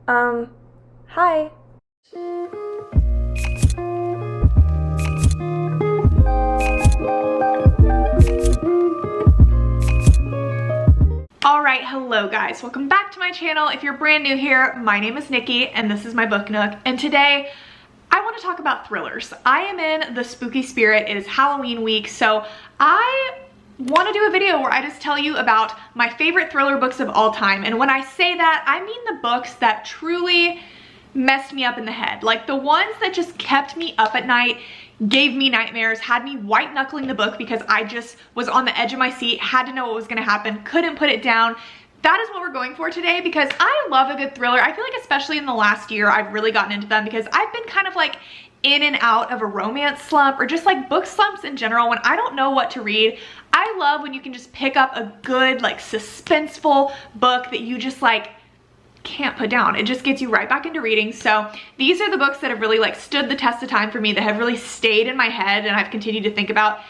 Hi. Alright, hello guys, welcome back to my channel. If you're brand new here, my name is Nikki and this is my book nook, and today I want to talk about thrillers. I am in the spooky spirit. It is Halloween week, so I want to do a video where I just tell you about my favorite thriller books of all time. And when I say that, I mean the books that truly messed me up in the head, like the ones that just kept me up at night, gave me nightmares, had me white knuckling the book because I just was on the edge of my seat, had to know what was going to happen, couldn't put it down. That is what we're going for today because I love a good thriller. I feel like especially in the last year I've really gotten into them because I've been kind of like in and out of a romance slump or just like book slumps in general. When I don't know what to read, I love when you can just pick up a good like suspenseful book that you just like can't put down. It just gets you right back into reading. So these are the books that have really like stood the test of time for me, that have really stayed in my head and I've continued to think about,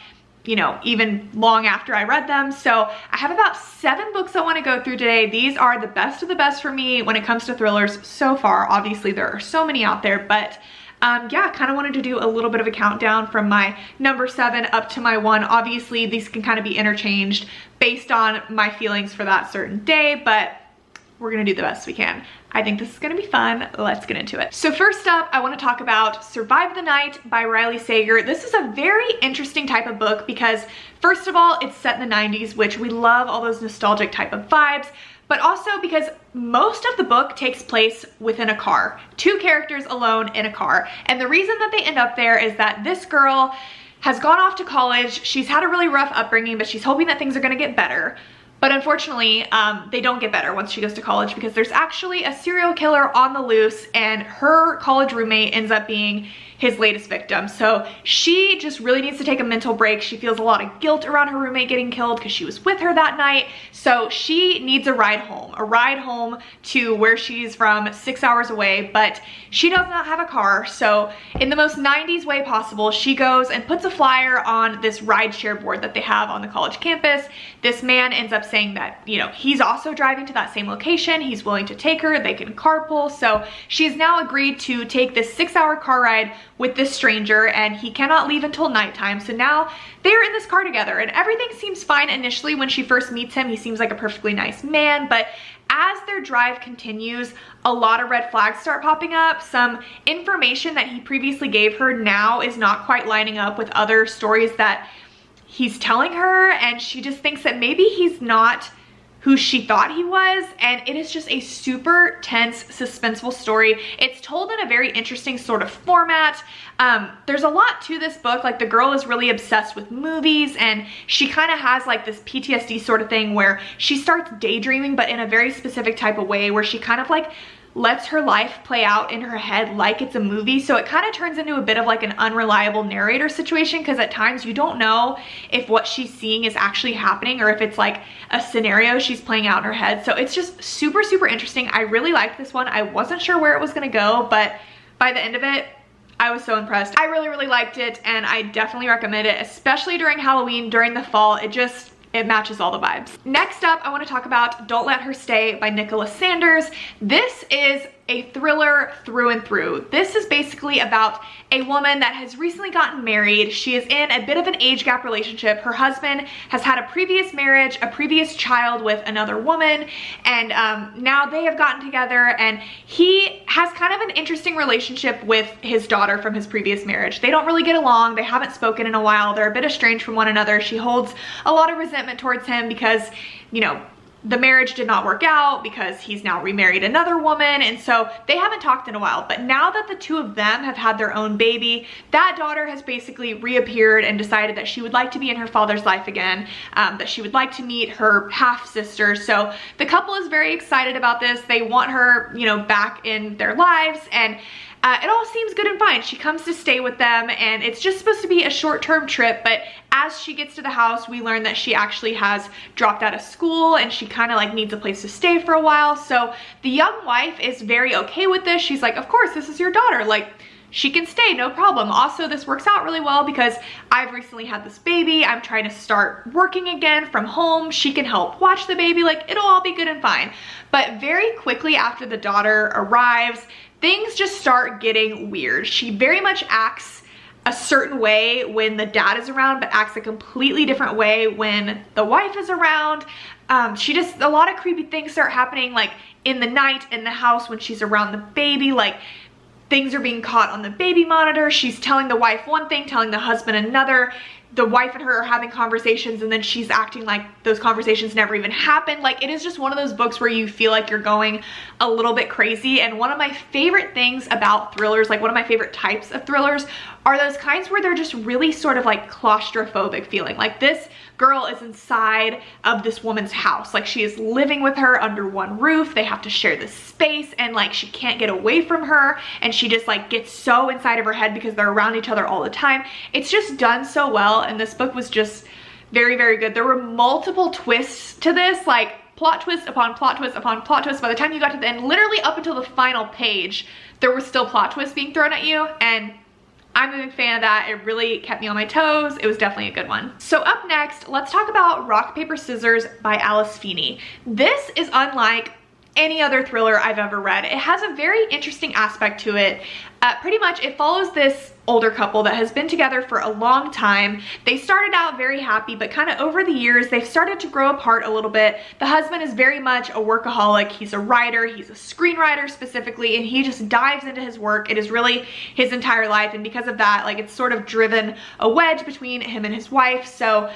you know, even long after I read them. So I have about 7 books I want to go through today. These are the best of the best for me when it comes to thrillers so far. Obviously there are so many out there, but yeah, kind of wanted to do a little bit of a countdown from my number 7 up to my 1. Obviously these can kind of be interchanged based on my feelings for that certain day, but we're gonna do the best we can. I think this is gonna be fun. Let's get into it. So first up, I wanna talk about Survive the Night by Riley Sager. This is a very interesting type of book because first of all, it's set in the 90s, which we love all those nostalgic type of vibes, but also because most of the book takes place within a car. 2 characters alone in a car. And the reason that they end up there is that this girl has gone off to college. She's had a really rough upbringing, but she's hoping that things are gonna get better. But unfortunately, they don't get better once she goes to college because there's actually a serial killer on the loose and her college roommate ends up being his latest victim. So she just really needs to take a mental break. She feels a lot of guilt around her roommate getting killed because she was with her that night. So she needs a ride home to where she's from, 6 hours away, but she does not have a car. So in the most 90s way possible, she goes and puts a flyer on this rideshare board that they have on the college campus. This man ends up saying that, you know, he's also driving to that same location. He's willing to take her. They can carpool. So she's now agreed to take this 6-hour car ride with this stranger, and he cannot leave until nighttime. So now they're in this car together and everything seems fine initially. When she first meets him, he seems like a perfectly nice man, but as their drive continues, a lot of red flags start popping up. Some information that he previously gave her now is not quite lining up with other stories that he's telling her, and she just thinks that maybe he's not who she thought he was, and it is just a super tense, suspenseful story. It's told in a very interesting sort of format. There's a lot to this book. Like, the girl is really obsessed with movies, and she kind of has like this PTSD sort of thing where she starts daydreaming, but in a very specific type of way where she kind of like lets her life play out in her head like it's a movie. So it kind of turns into a bit of like an unreliable narrator situation because at times you don't know if what she's seeing is actually happening or if it's like a scenario she's playing out in her head. So it's just super, super interesting. I really liked this one. I wasn't sure where it was gonna go, but by the end of it, I was so impressed. I really, really liked it, and I definitely recommend it, especially during Halloween, during the fall. It matches all the vibes. Next up, I want to talk about Don't Let Her Stay by Nicholas Sanders. This is a thriller through and through. This is basically about a woman that has recently gotten married. She is in a bit of an age gap relationship. Her husband has had a previous marriage, a previous child with another woman, and now they have gotten together, and he has kind of an interesting relationship with his daughter from his previous marriage. They don't really get along. They haven't spoken in a while. They're a bit estranged from one another. She holds a lot of resentment towards him because, you know, the marriage did not work out because he's now remarried another woman, and so they haven't talked in a while. But now that the 2 of them have had their own baby, that daughter has basically reappeared and decided that she would like to be in her father's life again, that she would like to meet her half-sister. So the couple is very excited about this. They want her, you know, back in their lives, and it all seems good and fine. She comes to stay with them, and it's just supposed to be a short-term trip, but as she gets to the house, we learn that she actually has dropped out of school and she kind of like needs a place to stay for a while. So the young wife is very okay with this. She's like, of course, this is your daughter. Like, she can stay, no problem. Also, this works out really well because I've recently had this baby. I'm trying to start working again from home. She can help watch the baby. Like, it'll all be good and fine. But very quickly after the daughter arrives, things just start getting weird. She very much acts a certain way when the dad is around, but acts a completely different way when the wife is around. A lot of creepy things start happening, like in the night in the house when she's around the baby. Like, things are being caught on the baby monitor. She's telling the wife one thing, telling the husband another. The wife and her are having conversations, and then she's acting like those conversations never even happened. Like, it is just one of those books where you feel like you're going a little bit crazy. And one of my favorite things about thrillers, like one of my favorite types of thrillers, are those kinds where they're just really sort of like claustrophobic feeling. Like, this girl is inside of this woman's house. Like, she is living with her under one roof. They have to share this space, and like she can't get away from her, and she just like gets so inside of her head because they're around each other all the time. It's just done so well, and this book was just very, very good. There were multiple twists to this, like plot twist upon plot twist upon plot twist. By the time you got to the end, literally up until the final page, there were still plot twists being thrown at you, and I'm a big fan of that. It really kept me on my toes. It was definitely a good one. So up next, let's talk about Rock, Paper, Scissors by Alice Feeney. This is unlike any other thriller I've ever read. It has a very interesting aspect to it. Pretty much it follows this older couple that has been together for a long time. They started out very happy, but kind of over the years, they've started to grow apart a little bit. The husband is very much a workaholic. He's a writer, he's a screenwriter specifically, and he just dives into his work. It is really his entire life, and because of that, like, it's sort of driven a wedge between him and his wife. So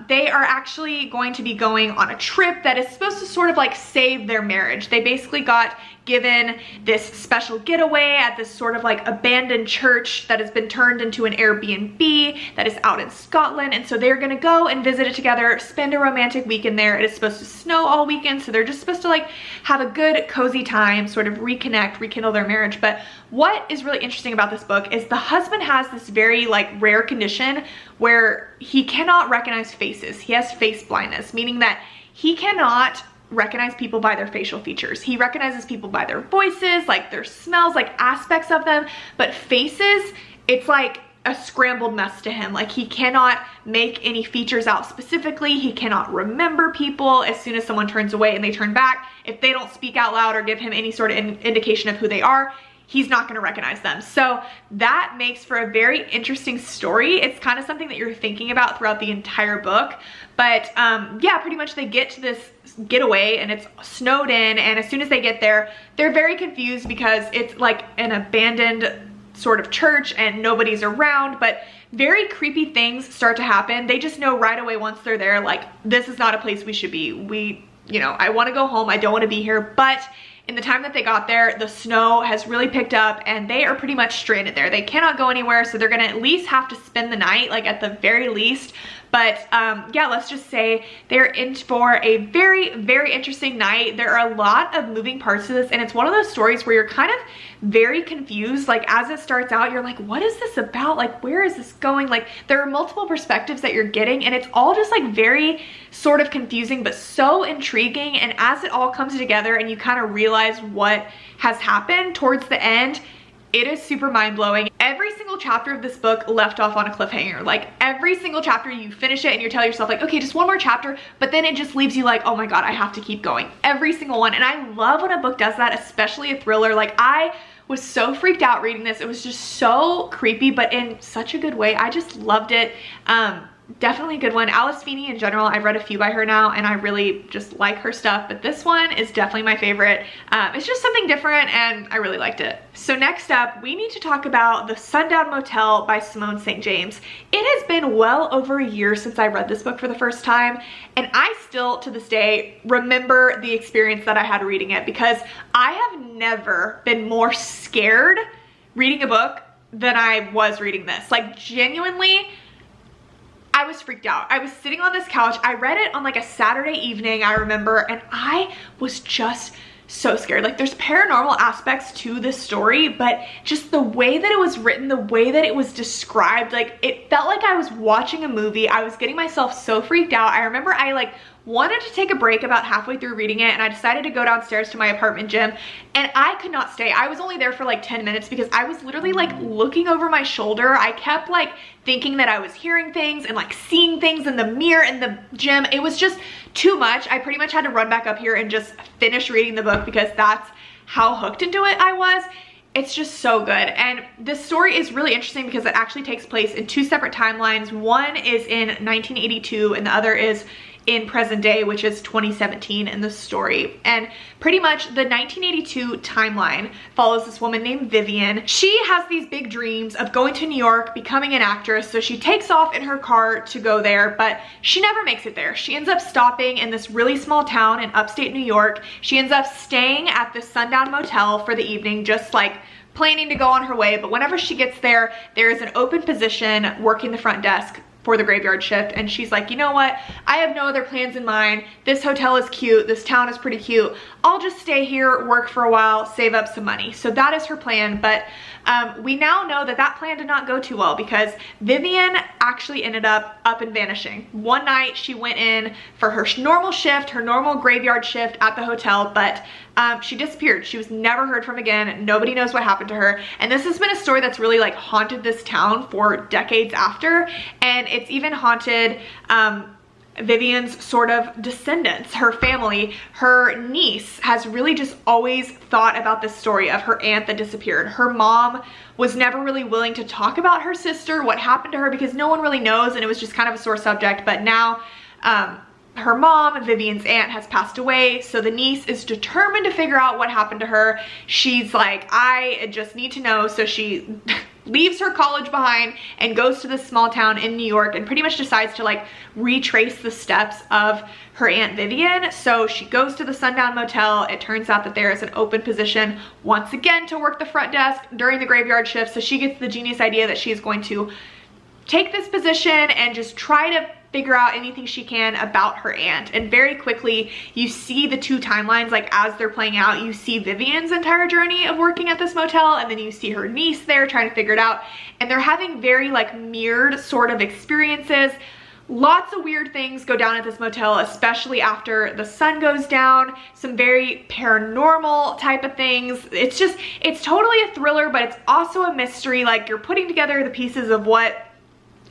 they are actually going to be going on a trip that is supposed to sort of like save their marriage. They basically got given this special getaway at this sort of like abandoned church that has been turned into an Airbnb that is out in Scotland, and so they're gonna go and visit it together, spend a romantic weekend there. It is supposed to snow all weekend, so they're just supposed to like have a good cozy time, sort of reconnect, rekindle their marriage. But what is really interesting about this book is the husband has this very like rare condition where he cannot recognize faces. He has face blindness, meaning that he cannot recognize people by their facial features. He recognizes people by their voices, like their smells, like aspects of them, but faces, it's like a scrambled mess to him. Like, he cannot make any features out specifically. He cannot remember people. As soon as someone turns away and they turn back, if they don't speak out loud or give him any sort of indication of who they are, he's not going to recognize them. So that makes for a very interesting story. It's kind of something that you're thinking about throughout the entire book. But yeah, pretty much they get to this getaway and it's snowed in, and as soon as they get there, they're very confused because it's like an abandoned sort of church and nobody's around, but very creepy things start to happen. They just know right away once they're there, like, this is not a place we should be. You know, I want to go home. I don't want to be here. But in the time that they got there, the snow has really picked up and they are pretty much stranded there. They cannot go anywhere, so they're gonna at least have to spend the night, like at the very least. But yeah, let's just say they're in for a very, very interesting night. There are a lot of moving parts to this, and it's one of those stories where you're kind of very confused. Like, as it starts out, you're like, what is this about? Like, where is this going? Like, there are multiple perspectives that you're getting, and it's all just like very sort of confusing, but so intriguing. And as it all comes together and you kind of realize what has happened towards the end, it is super mind-blowing. Every single chapter of this book left off on a cliffhanger. Like, every single chapter you finish it and you tell yourself like, okay, just one more chapter, but then it just leaves you like, oh my god, I have to keep going. Every single one. And I love when a book does that, especially a thriller. Like, I was so freaked out reading this. It was just so creepy, but in such a good way. I just loved it. Definitely a good one. Alice Feeney in general, I've read a few by her now and I really just like her stuff, but this one is definitely my favorite. It's just something different and I really liked it. So next up, we need to talk about The Sundown Motel by Simone St. James. It has been well over a year since I read this book for the first time, and I still to this day remember the experience that I had reading it, because I have never been more scared reading a book than I was reading this. Like, genuinely, I was freaked out. I was sitting on this couch. I read it on like a Saturday evening, I remember, and I was just so scared. Like, there's paranormal aspects to this story, but just the way that it was written, the way that it was described, like, it felt like I was watching a movie. I was getting myself so freaked out. I remember I like wanted to take a break about halfway through reading it, and I decided to go downstairs to my apartment gym, and I could not stay. I was only there for like 10 minutes because I was literally like looking over my shoulder. I kept like thinking that I was hearing things and like seeing things in the mirror in the gym. It was just too much. I pretty much had to run back up here and just finish reading the book because that's how hooked into it I was. It's just so good. And this story is really interesting because it actually takes place in 2 separate timelines. One is in 1982 and the other is in present day, which is 2017 in the story. And pretty much the 1982 timeline follows this woman named Vivian. She has these big dreams of going to New York, becoming an actress, so she takes off in her car to go there, but she never makes it there. She ends up stopping in this really small town in upstate New York. She ends up staying at the Sundown motel for the evening, just like planning to go on her way, but whenever she gets there, there is an open position working the front desk for the graveyard shift, and she's like, you know what, I have no other plans in mind. This hotel is cute, this town is pretty cute, I'll just stay here, work for a while, save up some money. So that is her plan, but we now know that that plan did not go too well because Vivian actually ended up and vanishing. One night she went in for her normal shift, her normal graveyard shift at the hotel, but she disappeared. She was never heard from again. Nobody knows what happened to her. And this has been a story that's really like haunted this town for decades after. And it's even haunted Vivian's sort of descendants, her family. Her niece has really just always thought about this story of her aunt that disappeared. Her mom was never really willing to talk about her sister, what happened to her, because no one really knows and it was just kind of a sore subject. But now her mom, Vivian's aunt, has passed away, so the niece is determined to figure out what happened to her. She's like, I just need to know, so she leaves her college behind and goes to this small town in New York and pretty much decides to like retrace the steps of her Aunt Vivian. So she goes to the Sundown Motel. It turns out that there is an open position once again to work the front desk during the graveyard shift, so she gets the genius idea that she is going to take this position and just try to figure out anything she can about her aunt. And very quickly you see the 2 timelines, like as they're playing out, you see Vivian's entire journey of working at this motel, and then you see her niece there trying to figure it out, and they're having very like mirrored sort of experiences. Lots of weird things go down at this motel, especially after the sun goes down. Some very paranormal type of things. It's totally a thriller, but it's also a mystery. Like, you're putting together the pieces of what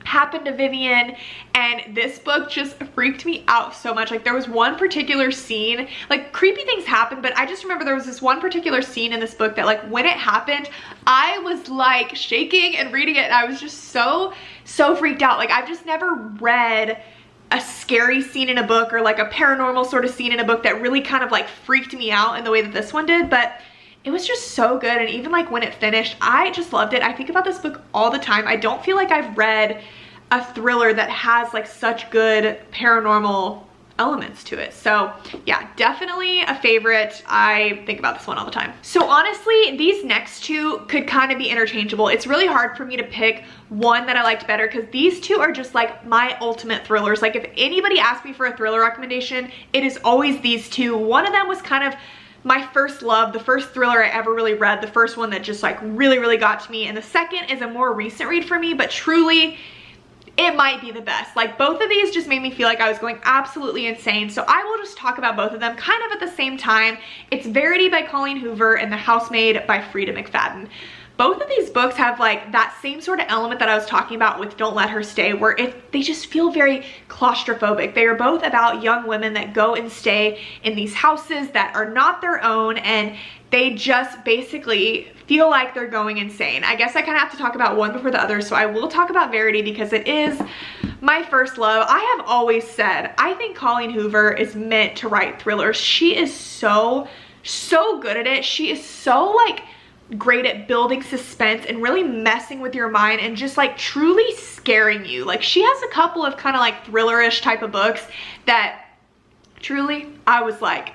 happened to Vivian, and this book just freaked me out so much. Like, there was one particular scene, like creepy things happened, but I just remember there was this one particular scene in this book that like when it happened, I was like shaking and reading it, and I was just so freaked out. Like, I've just never read a scary scene in a book or like a paranormal sort of scene in a book that really kind of like freaked me out in the way that this one did, but it was just so good. And even like when it finished, I just loved it. I think about this book all the time. I don't feel like I've read a thriller that has like such good paranormal elements to it. So yeah, definitely a favorite. I think about this one all the time. So honestly, these next 2 could kind of be interchangeable. It's really hard for me to pick one that I liked better because these 2 are just like my ultimate thrillers. Like, if anybody asked me for a thriller recommendation, it is always these 2. One of them was kind of my first love, the first thriller I ever really read, the first one that just like really got to me, and the second is a more recent read for me, but truly it might be the best. Like, both of these just made me feel like I was going absolutely insane, so I will just talk about both of them kind of at the same time. It's Varity by Colleen Hoover and The Housemaid by Frida McFadden. Both of these books have like that same sort of element that I was talking about with Don't Let Her Stay, where they just feel very claustrophobic. They are both about young women that go and stay in these houses that are not their own, and they just basically feel like they're going insane. I guess I kind of have to talk about one before the other, so I will talk about Varity because it is my first love. I have always said, I think Colleen Hoover is meant to write thrillers. She is so good at it. She is so like great at building suspense and really messing with your mind and just like truly scaring you. Like, she has a couple of kind of like thrillerish type of books that truly I was like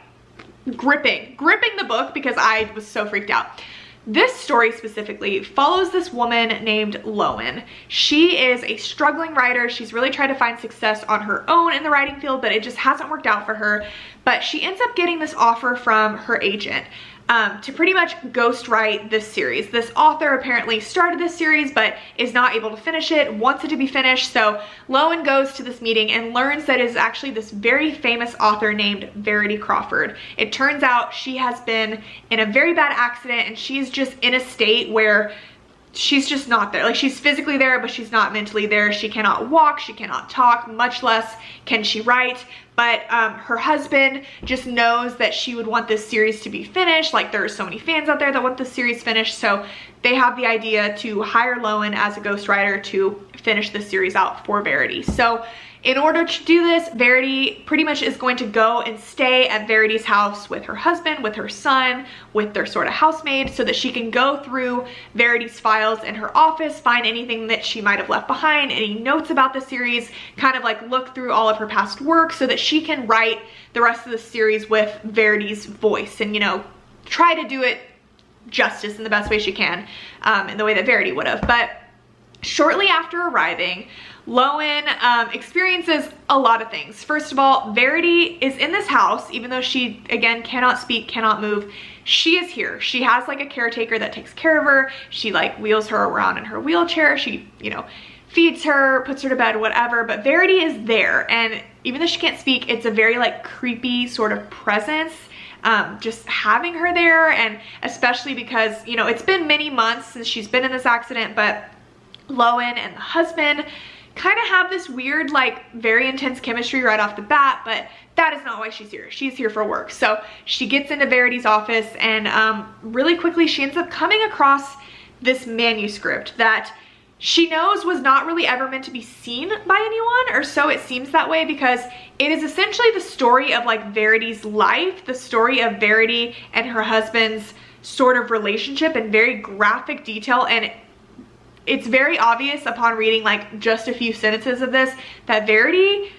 gripping the book because I was so freaked out. This story specifically follows this woman named Lowen. She is a struggling writer. She's really tried to find success on her own in the writing field, but it just hasn't worked out for her. But she ends up getting this offer from her agent. to pretty much ghostwrite this series. This author apparently started this series but is not able to finish it, wants it to be finished. So Lowen goes to this meeting and learns that it is actually this very famous author named Varity Crawford. It turns out she has been in a very bad accident and she's just in a state where she's just not there. Like, she's physically there, but she's not mentally there. She cannot walk, she cannot talk, much less can she write. But her husband just knows that she would want this series to be finished. Like, there are so many fans out there that want this series finished. So they have the idea to hire Lowen as a ghostwriter to finish this series out for Varity. So in order to do this, Varity pretty much is going to go and stay at Verity's house with her husband, with her son, with their sort of housemaid, so that she can go through Verity's files in her office, find anything that she might have left behind, any notes about the series, kind of like look through all of her past work so that she can write the rest of the series with Verity's voice and, you know, try to do it justice in the best way she can, in the way that Varity would have. But shortly after arriving, Lowen experiences a lot of things. First of all, Varity is in this house, even though she, again, cannot speak, cannot move. She is here. She has like a caretaker that takes care of her. She like wheels her around in her wheelchair. She, you know, feeds her, puts her to bed, whatever. But Varity is there. And even though she can't speak, it's a very like creepy sort of presence. Just having her there, and especially because, you know, it's been many months since she's been in this accident, but Lowen and the husband kind of have this weird, like, very intense chemistry right off the bat, but that is not why she's here. She's here for work. So she gets into Verity's office, and really quickly she ends up coming across this manuscript that she knows was not really ever meant to be seen by anyone, or so it seems that way, because it is essentially the story of like Verity's life, the story of Varity and her husband's sort of relationship in very graphic detail. And it's very obvious upon reading like just a few sentences of this that Varity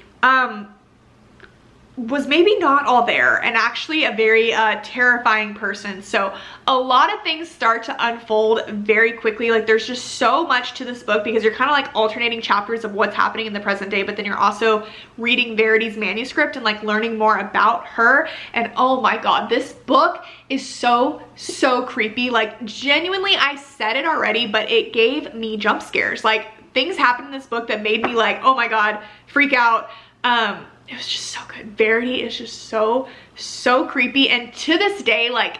was maybe not all there, and actually a very terrifying person. So a lot of things start to unfold very quickly. Like, there's just so much to this book because you're kind of like alternating chapters of what's happening in the present day, but then you're also reading Verity's manuscript and like learning more about her. And oh my god, this book is so creepy. Like, genuinely, I said it already, but it gave me jump scares. Like, things happened in this book that made me like, oh my god, freak out. It was just so good. Varity is just so creepy. And to this day, like,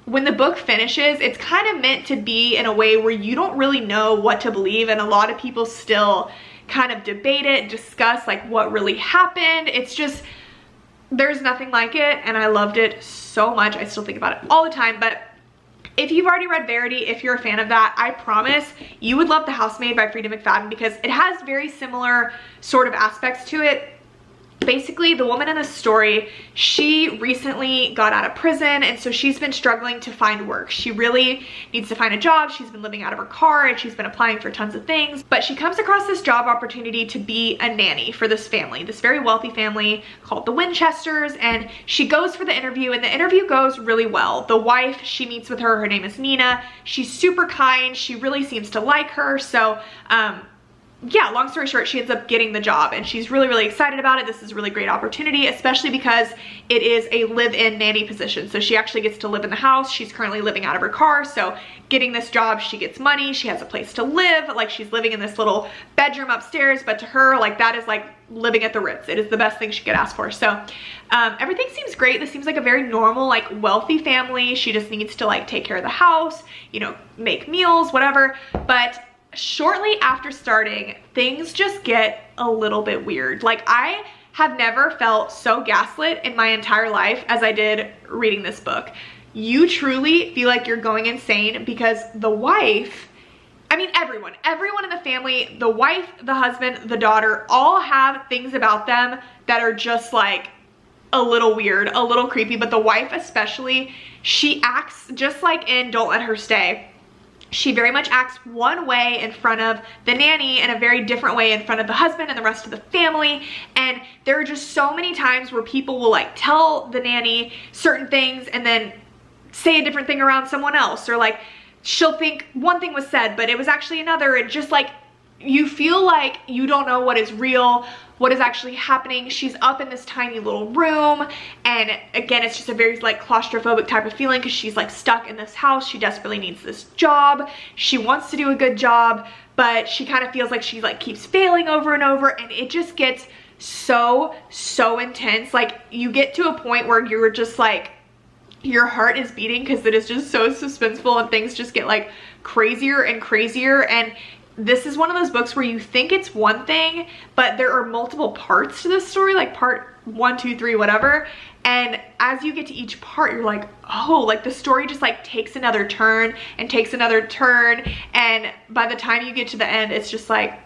when the book finishes, it's kind of meant to be in a way where you don't really know what to believe, and a lot of people still kind of debate it, discuss like what really happened. It's just, there's nothing like it, and I loved it so much. I still think about it all the time. But if you've already read Varity, if you're a fan of that, I promise you would love The Housemaid by Freida McFadden, because it has very similar sort of aspects to it. Basically, the woman in this story, she recently got out of prison, and so she's been struggling to find work. She really needs to find a job. She's been living out of her car, and she's been applying for tons of things, but she comes across this job opportunity to be a nanny for this family, this very wealthy family called the Winchesters. And she goes for the interview, and the interview goes really well. The wife, she meets with her name is Nina. She's super kind. She really seems to like her. So yeah, long story short, she ends up getting the job, and she's really excited about it. This is a really great opportunity, especially because it is a live-in nanny position. So she actually gets to live in the house. She's currently living out of her car. So getting this job, she gets money, she has a place to live. Like, she's living in this little bedroom upstairs, but to her, like, that is like living at the Ritz. It is the best thing she could ask for. So everything seems great. This seems like a very normal, like, wealthy family. She just needs to like take care of the house, you know, make meals, whatever. But shortly after starting, things just get a little bit weird. Like, I have never felt so gaslit in my entire life as I did reading this book. You truly feel like you're going insane, because the wife, I mean, everyone in the family, the wife, the husband, the daughter, all have things about them that are just like a little weird, a little creepy. But the wife especially, she acts just like in Don't Let Her Stay. She very much acts one way in front of the nanny and a very different way in front of the husband and the rest of the family. And there are just so many times where people will like tell the nanny certain things and then say a different thing around someone else, or like she'll think one thing was said but it was actually another. And just like, you feel like you don't know what is real, what is actually happening. She's up in this tiny little room, and again, it's just a very like claustrophobic type of feeling because she's like stuck in this house. She desperately needs this job. She wants to do a good job, but she kind of feels like she like keeps failing over and over, and it just gets so intense. Like you get to a point where you're just like, your heart is beating because it is just so suspenseful, and things just get like crazier and crazier. And this is one of those books where you think it's one thing, but there are multiple parts to this story, like part 1, 2, 3, whatever. And as you get to each part, you're like, oh, like the story just like takes another turn and takes another turn. And by the time you get to the end, it's just like,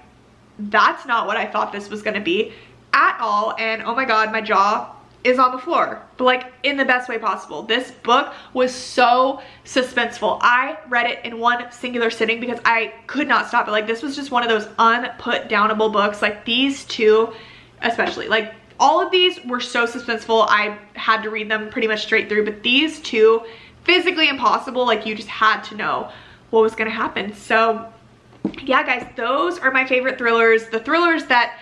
that's not what I thought this was gonna be at all. And oh my God, my jaw is on the floor, but like in the best way possible. This book was so suspenseful. I read it in one singular sitting because I could not stop it. Like this was just one of those unput downable books. Like these two especially, like all of these were so suspenseful. I had to read them pretty much straight through, but these two, physically impossible. Like you just had to know what was gonna happen. So yeah, guys, those are my favorite thrillers. The thrillers that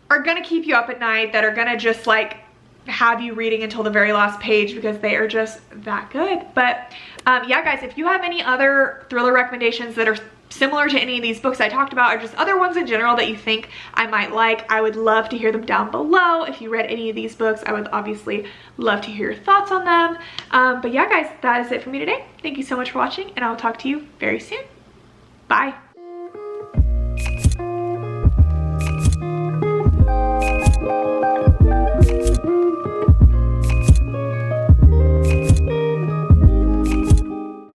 are gonna keep you up at night, that are gonna just like have you reading until the very last page because they are just that good. But yeah, guys, if you have any other thriller recommendations that are similar to any of these books I talked about, or just other ones in general that you think I might like, I would love to hear them down below. If you read any of these books, I would obviously love to hear your thoughts on them. But yeah, guys, that is it for me today. Thank you so much for watching, and I'll talk to you very soon. Bye.